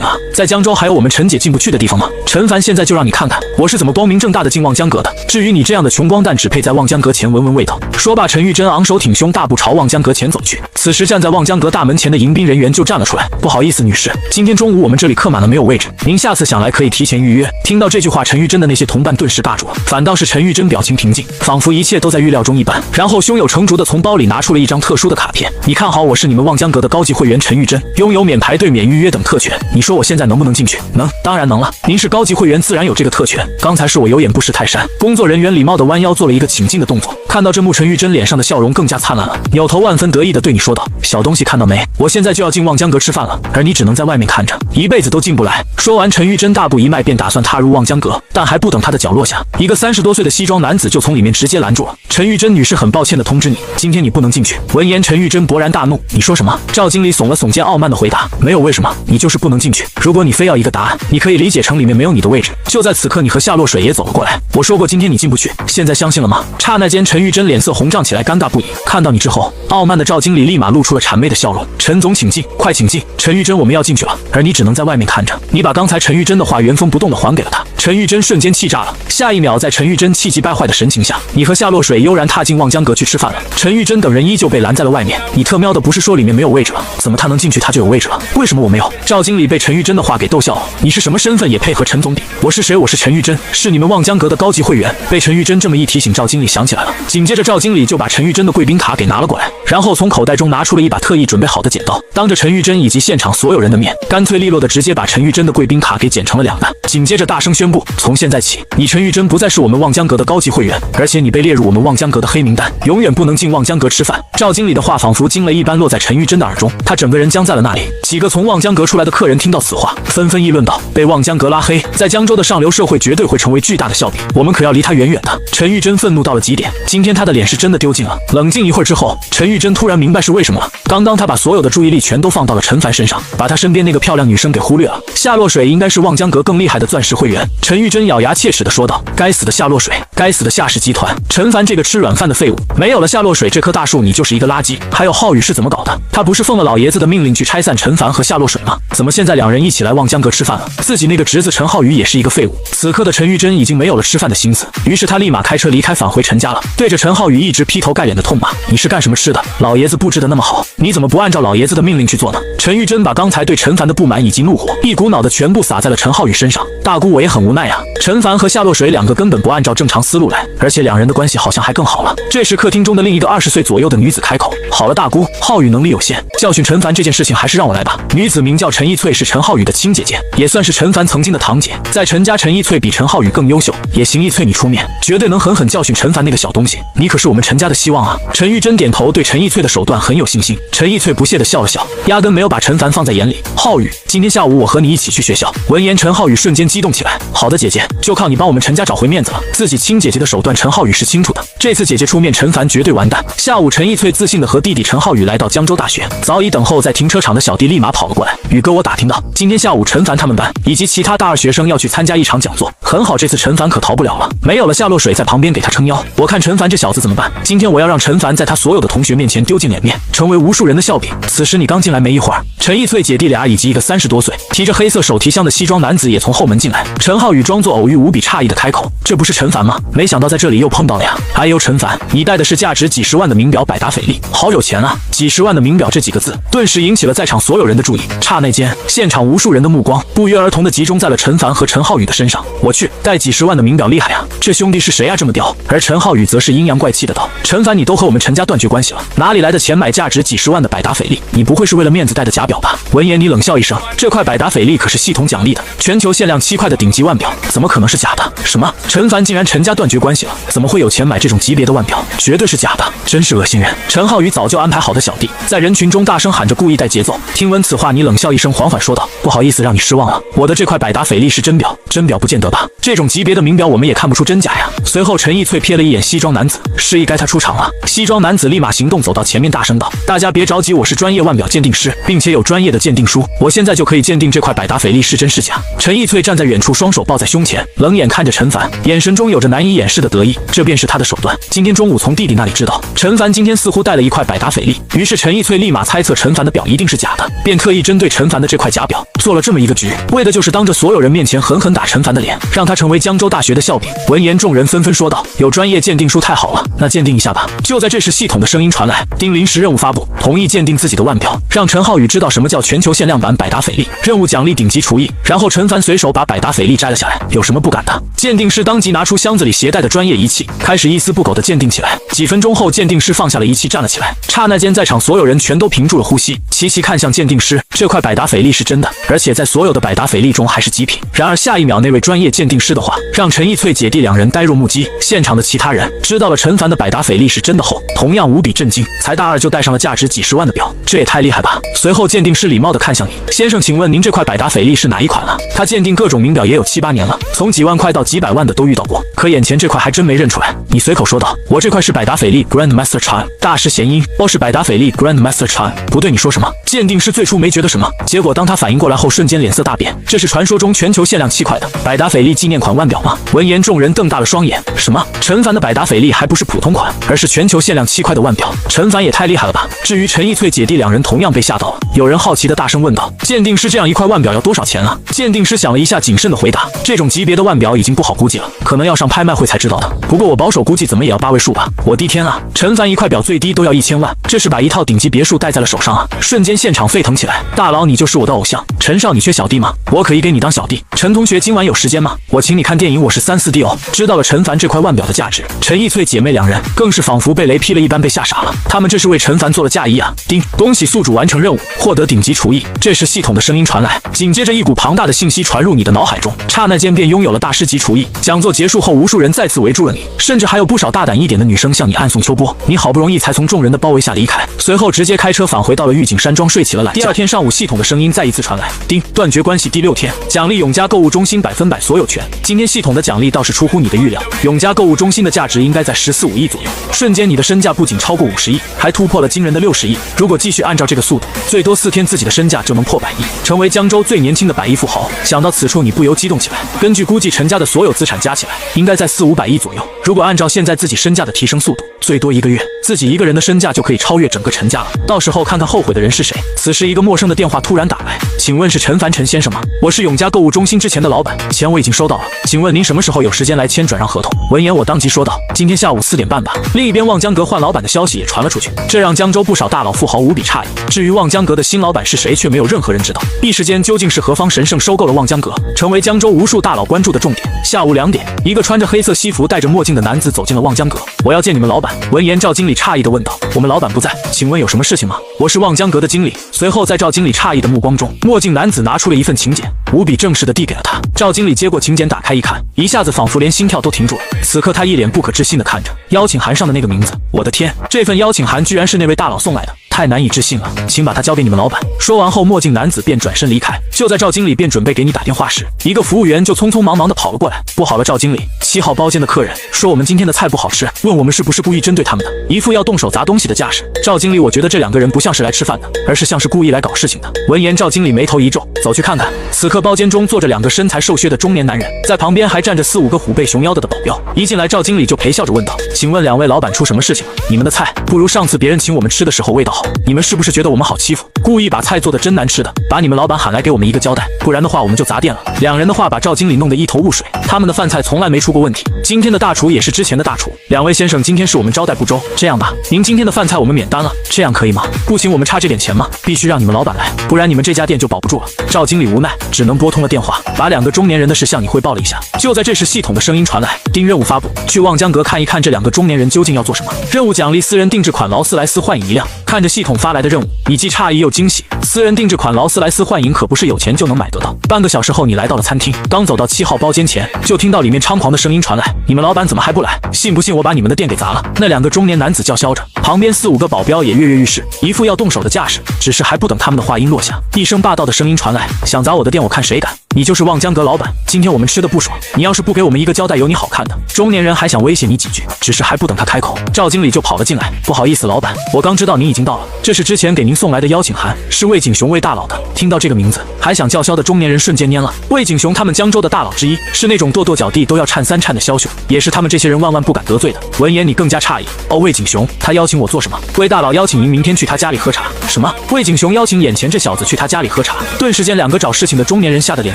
啊？在江州还有我们陈姐进不去的地方吗？陈凡现在就让你看看我是怎么光明正大的进望江阁的。至于你这样的穷光蛋，只配在望江阁前闻闻味道。说罢，陈玉珍昂首挺胸，大步朝望江阁前走去。此时站在望江阁大门前的迎宾人员就站了出来，不好意思，女士，今天中午我们这里客满了，没有位置，您下次想来可以提前预约。听到这句话，陈玉珍的那些同伴顿时尬住了，反倒是陈玉珍表情平静，仿佛一切都在预料中一般，然后胸有成竹地从包里拿出了一张特殊的卡片。你看好，我是你们望江阁的高级会员陈玉珍，拥有免排队、免预约等特权。你说我现在能不能进去？能，当然能了。您是高级会员，自然有这个特权。刚才是我有眼不识泰山。工作人员礼貌地弯腰做了一个请进的动作。看到这幕，陈玉珍脸上的笑容更加灿烂了，扭头万分得意地对你说道：“小东西，看到没？我现在就要进望江阁吃饭了，而你只能在外面看着，一辈子都进不来。”说完，陈玉珍大步一迈，便打算踏入望江阁，但还不等他的脚落下，一个30多岁的西装男子就从里面直接拦住了。陈玉珍女士，很抱歉地通知你，今天你不能进去。闻言，陈玉珍勃然大怒：“你说什么？”赵经理耸了耸肩，傲慢地回答：“没有为什么，你就是不能进去。如果你非要一个答案，你可以理解成里面没有你的位置。”就在此刻，你和夏洛水也走了过来。我说过今天你进不去，现在相信了吗？刹那间，陈玉珍脸色红胀起来，尴尬不已。看到你之后，傲慢的赵经理立马露出了谄媚的笑容：“陈总，请进，快请进。”陈玉珍，我们要进去了，而你只能在外面看着。你把刚才陈玉珍的话原封不动地还给了他。陈玉珍瞬间气炸了，下一秒，在陈玉珍气急败坏的神情下，你和夏洛水悠然踏进望江阁去吃饭了。陈玉珍等人依旧被拦在了外面。你特喵的不是说里面没有位置了？怎么他能进去，他就有位置了？为什么我没有？赵经理被陈玉珍的话给逗笑了。你是什么身份也配合陈总比？我是谁？我是陈玉珍，是你们望江阁的高级会员。被陈玉珍这么一提醒，赵经理想起来了。紧接着，赵经理就把陈玉珍的贵宾卡给拿了过来，然后从口袋中拿出了一把特意准备好的剪刀，当着陈玉珍以及现场所有人的面，干脆利落的直接把陈玉珍的贵宾卡给剪成了2半。紧接着大声宣布，从现在起，你陈玉珍不再是我们望江阁的高级会员，而且你被列入我们望江阁的黑名单，永远不能进望江阁吃饭。赵经理的话仿佛惊雷一般落在陈玉珍的耳中，他整个人僵在了那里。几个从望江阁出来的客人听到此话，纷纷议论道：“被望江阁拉黑，在江州的上流社会绝对会成为巨大的笑柄，我们可要离他远远的。”陈玉珍愤怒到了极点，今天他的脸是真的丢尽了。冷静一会儿之后，陈玉珍突然明白是为什么了。刚刚他把所有的注意力全都放到了陈凡身上，把他身边那个漂亮女生给忽略了。夏洛水应该是望江阁更厉害的钻石会员。陈玉珍咬牙切齿地说道：“该死的夏洛水，该死的夏氏集团，陈凡这个吃软饭的废物，没有了夏洛水这棵大树，你就是一个垃圾。还有浩宇是怎么搞的？他不是奉了老爷子的命令去拆散陈凡和夏洛水吗？怎么现在2人一起来望江阁吃饭了？自己那个侄子陈浩宇也是一个废物。”此刻的陈玉珍已经没有了吃饭的心思，于是他立马开车离开，返回陈家了，对着陈浩宇一直劈头盖脸的痛骂：“你是干什么吃的？老爷子布置的那么好，你怎么不按照老爷子的命令去做呢？”陈玉珍把刚才对陈凡的不满以及怒火一股脑的全部撒在了陈浩宇身上。大姑，我也很无奈啊，陈凡和夏洛水2个根本不按照正常思路来，而且2人的关系好像还更好了。这时客厅中的另一个20岁左右的女子开口：“好了大姑，浩宇能力有限，教训陈凡这件事情还是让我来吧。”女子名叫陈一翠，是陈浩宇的亲姐姐，也算是陈凡曾经的堂姐。在陈家，陈一翠比陈浩宇更优秀，也行，一翠你出面，绝对能狠狠教训陈凡那个小东西，你可是我们陈家的希望啊。陈玉珍点头，对陈一翠的手段很有信心。陈一翠不屑地笑了笑，压根没有把陈凡放在眼里。浩宇，今天下午我和你一起去学校。闻言，陈浩宇瞬间激动起来。好的姐姐，就靠你帮我们陈家找回面子了。自己亲姐姐的手段，陈浩宇是清楚的，这次姐姐出面，陈凡绝对完蛋。下午，陈一翠自信地和弟弟陈浩宇来到江州大学，早已等候在停车场的小弟立马跑了过来。宇哥，我打听到今天下午陈凡他们班以及其他大2学生要去参加一场讲座，很好，这次陈凡可逃不了了，没有了夏洛水在旁边给他撑腰，我看陈凡这小子怎么办？今天我要让陈凡在他所有的同学面前丢尽脸面，成为无数人的笑柄。此时你刚进来没一会儿，陈一翠姐弟俩以及一个30多岁提着黑色手提箱的西装男子也从后门进来。陈浩宇装作偶遇无比诧异的开口：“这不是陈凡吗？没想到在这里又碰到了呀。哎呦，陈凡，你戴的是价值几十万的名表百达翡丽，好有钱啊！几十万的名表这几个字顿时引起了在场所有人的注意。刹那间，现场无数人的目光不约而同地集中在了陈凡和陈浩宇的身上。我去，戴几十万的名表厉害啊！这兄弟是谁啊，这么屌？而陈浩宇则是阴阳怪气的道：“陈凡，你都和我们陈家断绝关系了，哪里来的钱买价值几十万的百达翡丽？你不会是为了面子戴的假表吧？”闻言，你冷笑一声：“这块百达翡丽可是系统奖励的，全球限量7块的顶级腕表，怎么可能是假的？”什么？陈凡竟然陈家断绝关系了？怎么会有钱买这种级别的腕表？绝对是假的，真是恶心人！陈浩宇早就安排好的小弟在人群中大声喊着，故意带节奏。听闻此话，你冷笑一声，缓缓说道：“不好意思让你失望了，我的这块百达翡丽是真表，真表不见得吧？这种级别的名表我们也看不出真假呀。随后陈奕翠瞥了一眼西装男子，示意该他出场了。西装男子立马行动走到前面，大声道：“大家别着急，我是专业腕表鉴定师，并且有专业的鉴定书，我现在就可以鉴定这块百达翡丽是真是假。”陈奕翠站在远处，双手抱在胸前，冷眼看着陈凡，眼神中有着难以掩饰的得意，这便是他的手段。今天中午从弟弟那里知道陈凡今天似乎带了一块百达翡丽，于是陈奕翠立马猜测陈凡的表一定是假的，便特意针对陈凡的这块假表做了这么一个局，为的就是当着所有人面前狠狠打陈凡的脸，让他成为江州大学的笑柄。闻言，众人纷纷说道：“有专业鉴定书太好了，那鉴定一下吧。”就在这时，系统的声音传来：“丁临时任务发布，同意鉴定自己的腕表，让陈浩宇知道什么叫全球限量版百达翡丽，任务奖励顶级厨艺。”然后陈凡随手把百达翡丽摘了下来，有什么不敢的？鉴定师当即拿出箱子里携带的专业仪器，开始一丝不苟地鉴定起来。几分钟后，鉴定师放下了仪器，站了起来。刹那间，在场所有人全都屏住了呼吸，齐齐看向鉴定师。这块百达翡丽是真的，而且在所有的百达翡丽中还是极品。然而下一秒，那位专业鉴定师的话让陈奕翠姐弟两人呆若木鸡。现场的其他人知道了陈凡的百达翡丽是真的后，同样无比震惊。才大二就戴上了价值几十万的表，这也太厉害吧！随后，鉴定师礼貌地看向你，先生，请问您这块百达翡丽是哪一款了？他鉴定各种名表也有7、8年了，从几万块到几百万的都遇到过，可眼前这块还真没认出来。你随口说道：“我这块是百达翡丽 Grandmaster Chime。”大师谐音：“哦，是百达翡丽 Grandmaster Chime。”不对，你说什么？鉴定师最初没觉得什么，结果当他反应过来后，瞬间脸色大变。这是传说中全球限量7块的百达翡丽纪念款腕表吗？闻言，众人瞪大了双眼。什么？陈凡的百达翡丽还不是普通款，而是全球限量7块的腕表？陈凡也太厉害了吧！至于陈奕翠姐弟两人同样被吓到了，有人好奇的大声问道：“鉴定师，这样一块腕表要多少钱啊？”鉴定师想了一下，谨慎的回答：“这种级别的腕表已经不好估计了，可能要上拍卖会才知道的。不过我保守估计，怎么也要8位数吧。”我的天啊！陈凡一块表最低都要1000万，这是把一套顶级别墅戴在了手上啊！瞬间现场沸腾起来。大佬，你就是我的偶像，陈少，你缺小弟吗？我可以给你当小弟。陈同学，今晚有时间吗？我请你看电影《我是3、4弟》哦。知道了陈凡这块腕表的价值，陈奕翠姐妹两人更是仿佛被雷劈了一般，被吓傻了。他们这是为陈凡做了嫁衣啊！叮，恭喜宿主完成任务，获得顶级厨艺。这时系统的声音传来，紧接着一股庞大的信息传入你的脑海中，刹那间便拥有了大师级厨艺。讲座结束后，无数人再次围住了你，甚至还有不少大胆一点的女生向你暗送秋波。你好不容易才从众人的包围下离开，随后直接开车返回到了御景山庄睡起了懒觉。第二天上午，系统的声音再一次传来，叮，断绝关系第6天，奖励永嘉购物中心100%所有权。今天系统的奖励倒是出乎你的预料，永嘉购物中心的价值应该在14、15亿左右。瞬间你的身价不仅超过50亿，还突破了惊人的60亿。如果继续按照这个速度，最多4天自己的身价就能破100亿，成为江州最年轻的100亿富豪。想到此处，你不由激动起来。根据估计，陈家的所有资产加起来应该在4、500亿左右。如果按照现在自己身价的提升速度，最多1个月，自己一个人的身价就可以超越整个陈家了。到时候看看后悔的人是谁。此时，一个陌生的电话突然打来，请问是陈凡陈先生吗？我是永嘉购物中心之前的老板，钱我已经收到了，请问您什么时候有时间来签转让合同？闻言，我当即说道：今天下午4点半吧。另一边，望江阁换老板的消息也传了出去，这让江州不少大佬富豪无比诧异。至于望江阁的新老板是谁，却没有任何人知道。一时间，究竟是何方神圣收购了望江阁，成为江州无数大佬关注的重点。下午2点，一个穿着黑色西服、戴着墨镜的男子走进了望江阁。我要见你们老板。闻言，赵经理诧异地问道：我们老板不在，请问有什么事情吗？我是望江阁的经理。随后，在赵经理诧异的目光中，墨镜男子拿出了一份请柬，无比正式地递给了他。赵经理接过请柬，打开一看，一下子仿佛连心跳都停住了。此刻他一脸不可置信地看着邀请函上的那个名字。我的天，这份邀请函居然是那位大佬送来的，太难以置信了，请把它交给你们老板。说完后，墨镜男子便转身离开。就在赵经理便准备给你打电话时，一个服务员就匆匆忙忙地跑了过来。不好了，赵经理，7号包间的客人说我们今天的菜不好吃，问我们是不是故意针对他们的，一副要动手砸东西的架势。赵经理，我觉得这2个人不像是来吃饭的，而是像是故意来搞事情的。闻言，赵经理眉头一皱，走去看看。此刻包间中坐着2个身材瘦削的中年男人，在旁边还站着4、5个虎背熊腰的保镖。一进来，赵经理就陪笑着问道：请问2位老板出什么事情了？你们的菜不如上次别人请我们吃的时候味道好，你们是不是觉得我们好欺负，故意把菜做的真难吃的，把你们老板喊来给我们一个交代，不然的话我们就砸店了。2人的话把赵经理弄得一头雾水，他们的饭菜从来没出过问题，今天的大厨也是之前的大厨。2位先生，今天是我们招待不周，这样吧，您今天的饭菜我们免单了，这样可以吗？不行，我们差这点钱吗？必须让你们老板来，不然你们这家店就保不住了。赵经理无奈，只能拨通了电话，把2个中年人的事向你汇报了一下。就在这时，系统的声音传来：丁任务发布，去望江阁看一看这2个中年人究竟要做什么。任务奖励私人定制款劳斯莱斯幻影1辆。看着系统发来的任务，你既诧异又惊喜。私人定制款劳斯莱斯幻影可不是有钱就能买得到。半个小时后，你来到了餐厅，刚走到7号包间前，就听到里面猖狂的声音传来：“你们老板怎么还不来？信不信我把你们的店给砸了？”那2个中年男子叫嚣着，旁边4、5个保镖也跃跃欲试，一副要动手的架势。只是还不等他们的话音落下，一声霸道的声音传来：“想砸我的店，我看谁敢！你就是望江阁老板，今天我们吃的不爽，你要是不给我们一个交代，有你好看的。”中年人还想威胁你几句，只是还不等他开口，赵经理就跑了进来：“不好意思，老板，我刚知道您已经到了，这是之前给您送来的邀请函，是魏景雄魏大佬的。”听到这个名字，还想叫嚣的中年人瞬间蔫了。魏景雄他们江州的大佬之一，是那种跺跺脚地都要颤3颤的枭雄，也是他们这些人万万不敢得罪的。闻言你更加诧异：“哦，魏景雄，他邀请我做什么？”“魏大佬邀请您明天去他家里喝茶。”“什么？”魏景雄邀请眼前这小子去他家里喝茶？顿时间，2个找事情的中年人吓得脸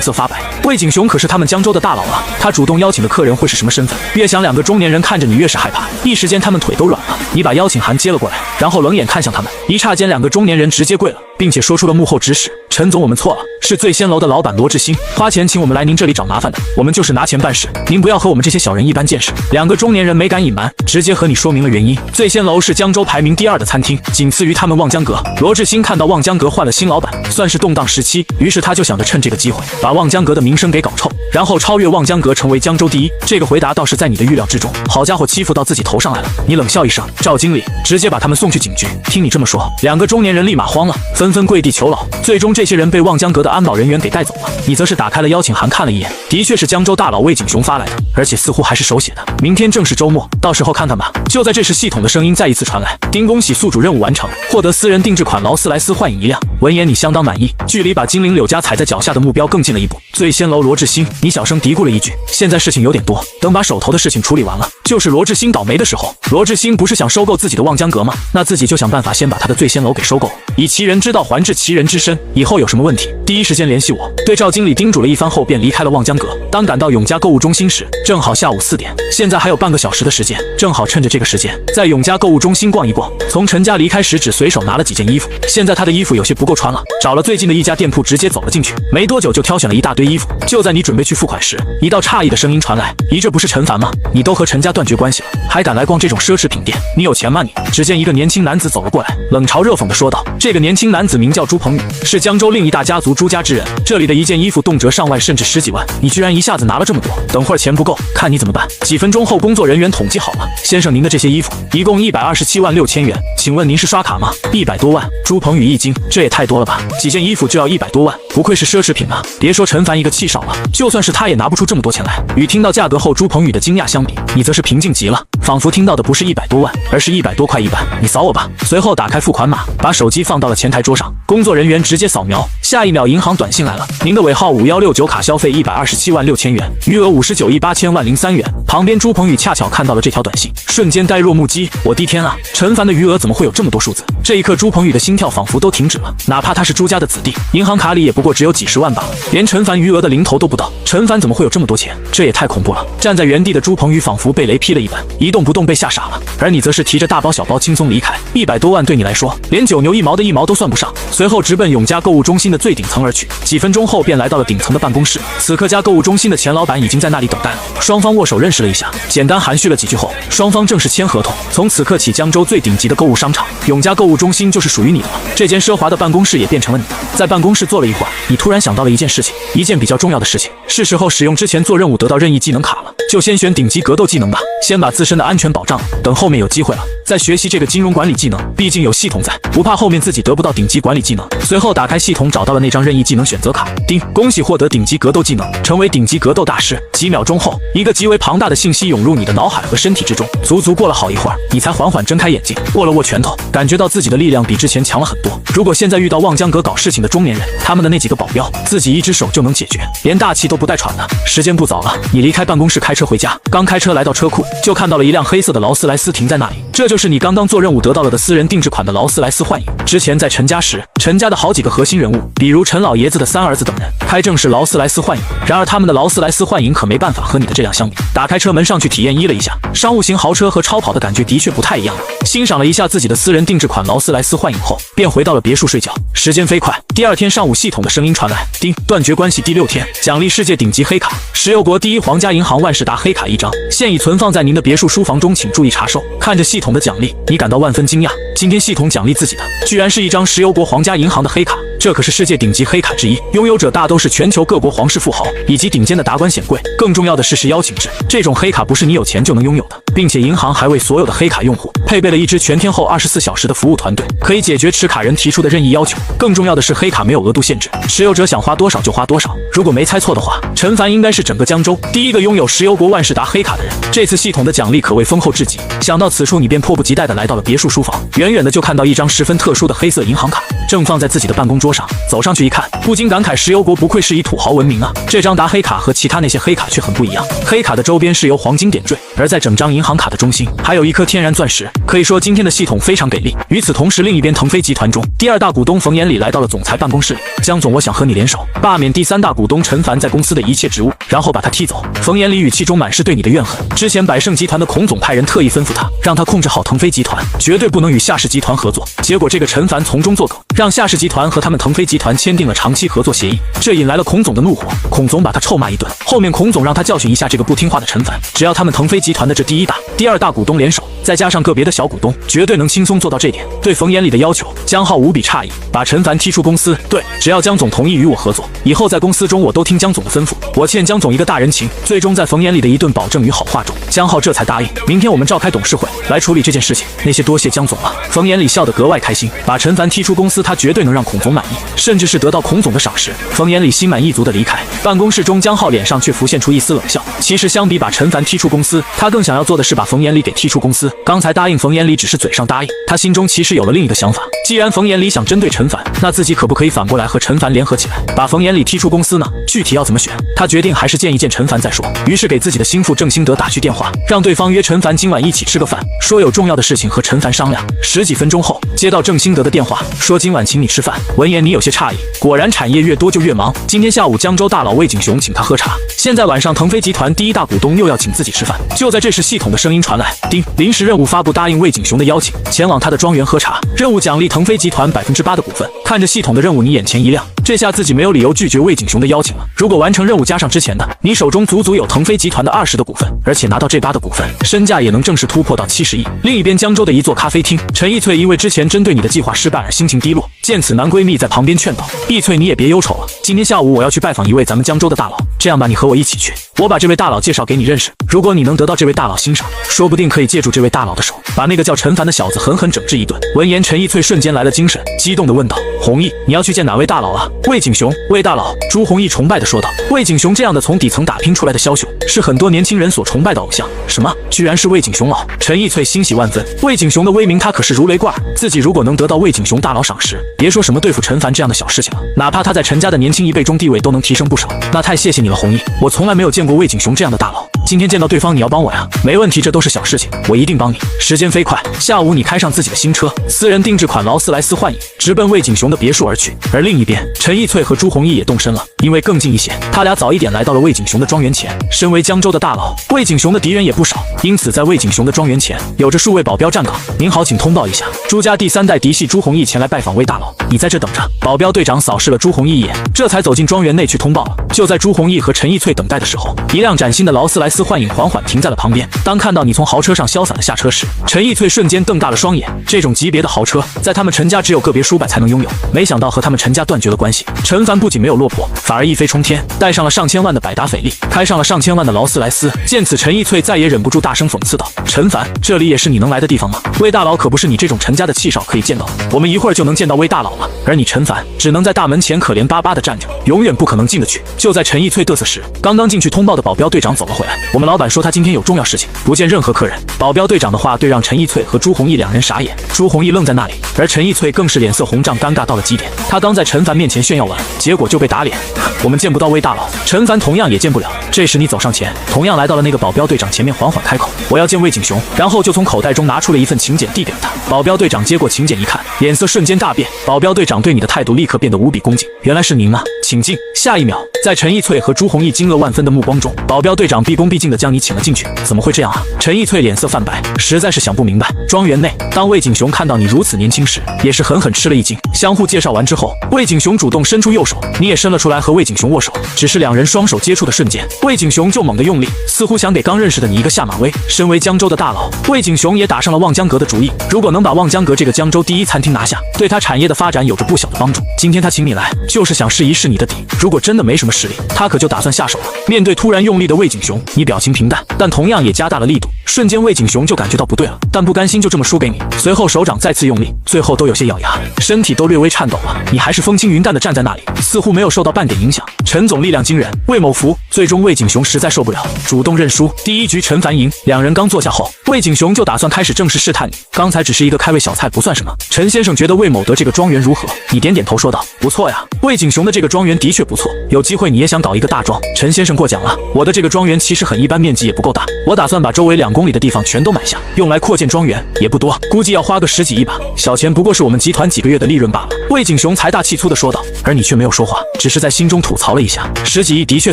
色发白。魏景雄可是他们江州的大佬啊，他主动邀请的客人会是什么身份？越想2个中年人看着你越是害怕，一时间他们腿都软了。你把邀请函接了过来，然后冷眼看向他们，一刹间2个中年人直接跪了，并且说出了幕后指使：“陈总，我们错了，是醉仙楼的老板罗志新花钱请我们来您这里找麻烦的，我们就是拿钱办事，您不要和我们这些小人一般见识。”2个中年人没敢隐瞒，直接和你说明了原因。醉仙楼是江州排名第2的餐厅，仅次于他们望江阁。罗志新看到望江阁换了新老板，算是动荡时期，于是他就想着趁这个机会把望江阁的名声给搞臭，然后超越望江阁成为江州第一。这个回答倒是在你的预料之中。好家伙，欺负到自己头上来了。你冷笑一声：“赵经理，直接把他们送去警局。”听你这么说，2个中年人立马慌了，纷纷跪地求饶。最终这些人被望江阁的安保人员给带走了。你则是打开了邀请函看了一眼，的确是江州大佬魏景雄发来的，而且似乎还是手写的。明天正是周末，到时候看看吧。就在这时，系统的声音再一次传来：“丁，恭喜宿主任务完成，获得私人定制款劳斯莱斯幻影1辆。”闻言你相当满意，距离把金陵柳家踩在脚下的目标更近了一步。醉仙楼罗志新，你小声嘀咕了一句：“现在事情有点多，等把手头的事情处理完了，就是罗志新倒霉的时候。”罗志新不是想收购自己的望江阁吗？那自己就想办法先把他的醉仙楼给收购，以其人之道还治其人之身，以后有什么问题第一时间联系我。对赵经理叮嘱了一番后，便离开了望江阁。当赶到永嘉购物中心时，正好下午4点，现在还有半个小时的时间，正好趁着这个时间在永嘉购物中心逛一逛。从陈家离开时，只随手拿了几件衣服，现在他的衣服有些不够穿了，找了最近的一家店铺，直接走了进去。没多久就挑选了一大堆衣服。就在你准备去付款时，一道诧异的声音传来：“咦，这不是陈凡吗？你都和陈家断绝关系了，还敢来逛这种奢侈品店？你有钱吗你？”只见一个年轻男子走了过来，冷嘲热讽地说道：“这个年轻男子名叫朱鹏宇，是江州另一大家族朱家之人，这里的一件衣服动辄上万甚至10几万，你居然一下子拿了这么多，等会儿钱不够，看你怎么办。”几分钟后，工作人员统计好了：“先生，您的这些衣服一共127万6千元，请问您是刷卡吗？100多万。”朱鹏宇一惊，这也太多了吧，几件衣服就要100多万，不愧是奢侈品啊！别说陈凡一个气少了，就算是他也拿不出这么多钱来。与听到价格后朱鹏宇的惊讶相比，你则是平静极了，仿佛听到的不是100多万，而是100多块100。你扫我吧。随后打开付款码，把手机放到了前台桌上，工作人员直接扫描，下一秒银行短信来了：“您的尾号5169卡消费127万6千元，余额59亿8千万03元。”旁边朱鹏宇恰巧看到了这条短信，瞬间呆若木鸡。我的天啊，陈凡的余额怎么会有这么多数字？这一刻朱鹏宇的心跳仿佛都停止了，哪怕他是朱家的子弟，银行卡里也不过只有几十万罢了，连陈凡余额的零头都不到。陈凡怎么会有这么多钱？这也太恐怖了！站在原地的朱鹏宇仿佛被雷劈了一般，一动不动，被吓傻了。而你则是提着大包小包轻松离开，100多万对你来说连九牛一毛的1毛都算不上。随后直奔永嘉购物中心的最顶层而去，几分钟后便来到了顶层的办公室。此刻家购物中心的钱老板已经在那里等待了，双方握手认识了一下，简单寒暄了几句后，双方正式签合同。从此刻起，江州最顶级的购物商场永嘉购物中心就是属于你的了，这间奢华的办公室也变成了你的。在办公室坐了一会儿，你突然想到了一件事情，一件比较重要的事情，是时候使用之前做任务得到任意技能卡了，就先选顶级格斗技能吧，先把自身的安全保障了，等后面有机会了再学习这个金融管理技能，毕竟有系统在，不怕后面自己得不到顶级管理技能。随后打开系统，找到了那张任意技能选择卡，叮，恭喜获得顶级格斗技能，成为顶级格斗大师。几秒钟后，一个极为庞大的信息涌入你的脑海和身体之中，足足过了好一会儿，你才缓缓睁开眼睛，握了握拳头，感觉到自己的力量比之前强了很多。如果现在遇到望江阁搞事情的中年人，他们的那几个保镖，自己一只手就能解决，连大气都不带喘的。时间不早了，你离开办公室开车回家，刚开车来到车库，就看到了一辆黑色的劳斯莱斯停在那里，这就是你刚刚做任务得到了的私人定制款的劳斯莱斯幻影。之前在陈家时，陈家的好几个核心人物，比如陈老爷子的3儿子等人，开正是劳斯莱斯幻影，然而他们的劳斯莱斯幻影可没办法和你的这辆相比。打开车门上去体验了一下，商务型豪车和超跑的感觉的确不太一样了。欣赏了一下自己的私人定制款劳斯莱斯幻影后，便回到了别墅睡觉。时间飞快，第二天上午，系统的声音传来：叮，断绝关系第6天，奖励世界顶级黑卡，石油国第一皇家银行万事达黑卡1张，现已存放在您的别墅书房中，请注意查收。看着系统的奖励，你感到万分惊讶，今天系统奖励自己的，居然是一张石油国皇家银行的黑卡。这可是世界顶级黑卡之一，拥有者大都是全球各国皇室富豪以及顶尖的达官显贵。更重要的是邀请制，这种黑卡不是你有钱就能拥有的，并且银行还为所有的黑卡用户配备了一支全天候24小时的服务团队，可以解决持卡人提出的任意要求。更重要的是，黑卡没有额度限制，持有者想花多少就花多少。如果没猜错的话，陈凡应该是整个江州第一个拥有石油国万事达黑卡的人。这次系统的奖励可谓丰厚至极，想到此处，你便迫不及待地来到了别墅书房。远远的就看到一张十分特殊的黑色银行卡，正放在自己的办公桌上。走上去一看，不禁感慨石油国不愧是以土豪闻名啊！这张达黑卡和其他那些黑卡却很不一样，黑卡的周边是由黄金点缀，而在整张银行卡的中心还有一颗天然钻石。可以说今天的系统非常给力。与此同时，另一边腾飞集团中第二大股东冯延礼来到了总裁办公室里。江总，我想和你联手，罢免第三大股东陈凡在公司的一切职务，然后把他踢走。冯延礼语气中满是对你的怨恨。之前百盛集团的孔总派人特意吩咐他，让他控制好腾飞集团，绝对不能与夏氏集团合作。结果这个陈凡从中作梗，让夏氏集团和他们腾飞集团签订了长期合作协议，这引来了孔总的怒火。孔总把他臭骂一顿，后面孔总让他教训一下这个不听话的陈凡。只要他们腾飞集团的这第一大、第二大股东联手，再加上个别的小股东，绝对能轻松做到这点。对冯延礼的要求，江浩无比诧异，把陈凡踢出公司。对，只要江总同意与我合作，以后在公司中我都听江总的吩咐。我欠江总一个大人情。最终在冯延礼的一顿保证与好话中，江浩这才答应，明天我们召开董事会来处理这件事情。那些多谢江总了。冯延礼笑得格外开心，把陈凡踢出公司，他绝对能让孔总满意，甚至是得到孔总的赏识。冯延礼心满意足地离开办公室中，江浩脸上却浮现出一丝冷笑。其实相比把陈凡踢出公司，他更想要做的是把冯延礼给踢出公司。刚才答应冯延礼只是嘴上答应，他心中其实有了另一个想法。既然冯延礼想针对陈凡，那自己可不可以反过来和陈凡联合起来，把冯延礼踢出公司呢？具体要怎么选，他决定还是见一见陈凡再说。于是给自己的心腹郑兴德打去电话，让对方约陈凡今晚一起吃个饭，说有重要的事情和陈凡商量。十几分钟后，接到郑兴德的电话，说今晚请你吃饭。闻言你有些诧异，果然产业越多就越忙。今天下午江州大佬魏景雄请他喝茶，现在晚上腾飞集团第一大股东又要请自己吃饭。就在这时，系统的声音传来，丁，临时任务发布，答应魏景雄的邀请，前往他的庄园喝茶，任务奖励腾飞集团8%的股份。看着系统的任务，你眼前一亮，这下自己没有理由拒绝魏景雄的邀请了。如果完成任务加上之前的，你手中足足有腾飞集团的20%的股份，而且拿到这8%的股份，身价也能正式突破到70亿。另一边，江州的一座咖啡厅，陈奕翠因为之前针对你的计划失败而心情低落，见此男闺蜜在旁边劝导，奕翠你也别忧愁了，今天下午我要去拜访一位咱们江州的大佬，这样吧，你和我一起去，我把这位大佬介绍给你认识，如果你能得到这位大佬欣赏，说不定可以借助这位大佬的手，把那个叫陈凡的小子狠狠整治一顿。闻言，陈奕翠瞬间来了精神，激动地问道，弘毅，你要去见哪位大佬啊？魏景雄，魏大佬。朱弘毅崇拜地说道，魏景雄这样的从底层打拼出来的枭雄，是很多年轻人所崇拜的偶像。什么？居然是魏景雄老？陈奕翠欣喜万分，魏景雄的威名他可是如雷贯耳，自己如果能得到魏景雄大佬赏识，别说什么对付陈凡这样的小事情了，哪怕他在陈家的年轻一辈中地位都能提升不少。那太谢谢你了，弘毅，我从来没有见过魏景雄这样的大佬，今天见到对方你要帮我呀。没问题，这都是小事情，我一定帮你。时间飞快，下午你开上自己的新车，私人定制款劳斯莱斯幻影，直奔魏景雄的别墅而去。而另一边，陈奕翠和朱弘毅也动身了，因为更近一些，他俩早一点来到了魏景雄的庄园前。身为江州的大佬，魏景雄的敌人也不少，因此在魏景雄的庄园前有着数位保镖站岗。您好，请通报一下，朱家第3代嫡系朱弘毅前来拜访魏大佬，你在这等着。保镖队长扫视了朱弘毅一眼，这才走进庄园内去通报了。就在朱弘毅和陈奕翠等待的时候，一辆崭新的劳斯莱斯幻影缓缓停在了旁边。当看到你从豪车上潇洒的下车时，陈奕翠瞬间瞪大了双眼。这种级别的豪车，在他们陈家只有个别叔伯才能拥有，没想到和他们陈家断绝了关系。陈凡不仅没有落魄，反而一飞冲天，带上了上千万的百达翡丽，开上了上千万的劳斯莱斯。见此，陈奕翠再也忍不住大声讽刺道，陈凡，这里也是你能来的地方吗？魏大佬可不是你这种陈家的气少可以见到的，我们一会儿就能见到魏大佬了，而你陈凡只能在大门前可怜巴巴的站着，永远不可能进得去。就在陈奕翠嘚瑟时，刚刚进去通报的保镖队长走了回来，我们老板说他今天有重要事情，不见任何客人。保镖队长的话对让陈奕翠和朱弘毅两人傻眼，朱弘毅愣在那里，而陈奕翠更是脸色红胀，尴尬到了极点。他刚在陈凡面前炫耀完，结果就被打脸。我们见不到魏大佬，陈凡同样也见不了。这时你走上前，同样来到了那个保镖队长前面，缓缓开口，我要见魏景雄，然后就从口袋中拿出了一份请柬递给了他。保镖队长接过请柬一看，脸色瞬间大变，保镖队长对你的态度立刻变得无比恭敬，原来是您啊，请进。下一秒，在陈奕翠和朱弘毅惊愕万分的目光中，保镖队长毕恭毕毕竟的将你请了进去，怎么会这样啊？陈逸翠脸色泛白，实在是想不明白。庄园内，当魏景雄看到你如此年轻时，也是狠狠吃了一惊。相互介绍完之后，魏景雄主动伸出右手，你也伸了出来和魏景雄握手。只是两人双手接触的瞬间，魏景雄就猛地用力，似乎想给刚认识的你一个下马威。身为江州的大佬，魏景雄也打上了望江阁的主意。如果能把望江阁这个江州第一餐厅拿下，对他产业的发展有着不小的帮助。今天他请你来，就是想试一试你的底。如果真的没什么实力，他可就打算下手了。面对突然用力的魏景雄，你表情平淡，但同样也加大了力度。瞬间，魏景雄就感觉到不对了，但不甘心就这么输给你。随后手掌再次用力，最后都有些咬牙，身体都略微颤抖了。你还是风轻云淡的站在那里，似乎没有受到半点影响。陈总力量惊人，魏某服。最终魏景雄实在受不了，主动认输。第一局陈凡赢。两人刚坐下后，魏景雄就打算开始正式试探你。刚才只是一个开胃小菜，不算什么。陈先生觉得魏某德这个庄园如何？你点点头说道：不错呀。魏景雄的这个庄园的确不错，有机会你也想搞一个大庄。陈先生过奖了，我的这个庄园其实很一般，面积也不够大，我打算把周围2公里的地方全都买下，用来扩建庄园，也不多，估计要花个10几亿吧。小钱不过是我们集团几个月的利润罢了。魏景雄财大气粗地说道，而你却没有说话，只是在心中吐槽了一下。10几亿的确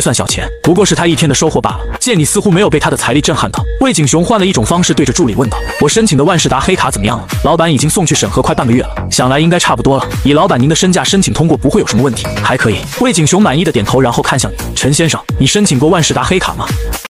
算小钱，不过是他一天的收获罢了。见你似乎没有被他的财力震撼到，魏景雄换了一种方式对着助理问道：我申请的万事达黑卡怎么样了？老板已经送去审核快半个月了，想来应该差不多了。以老板您的身价，申请通过不会有什么问题，还可以。魏景雄满意的点头，然后看向你：陈先生，你申请过万事达黑卡吗？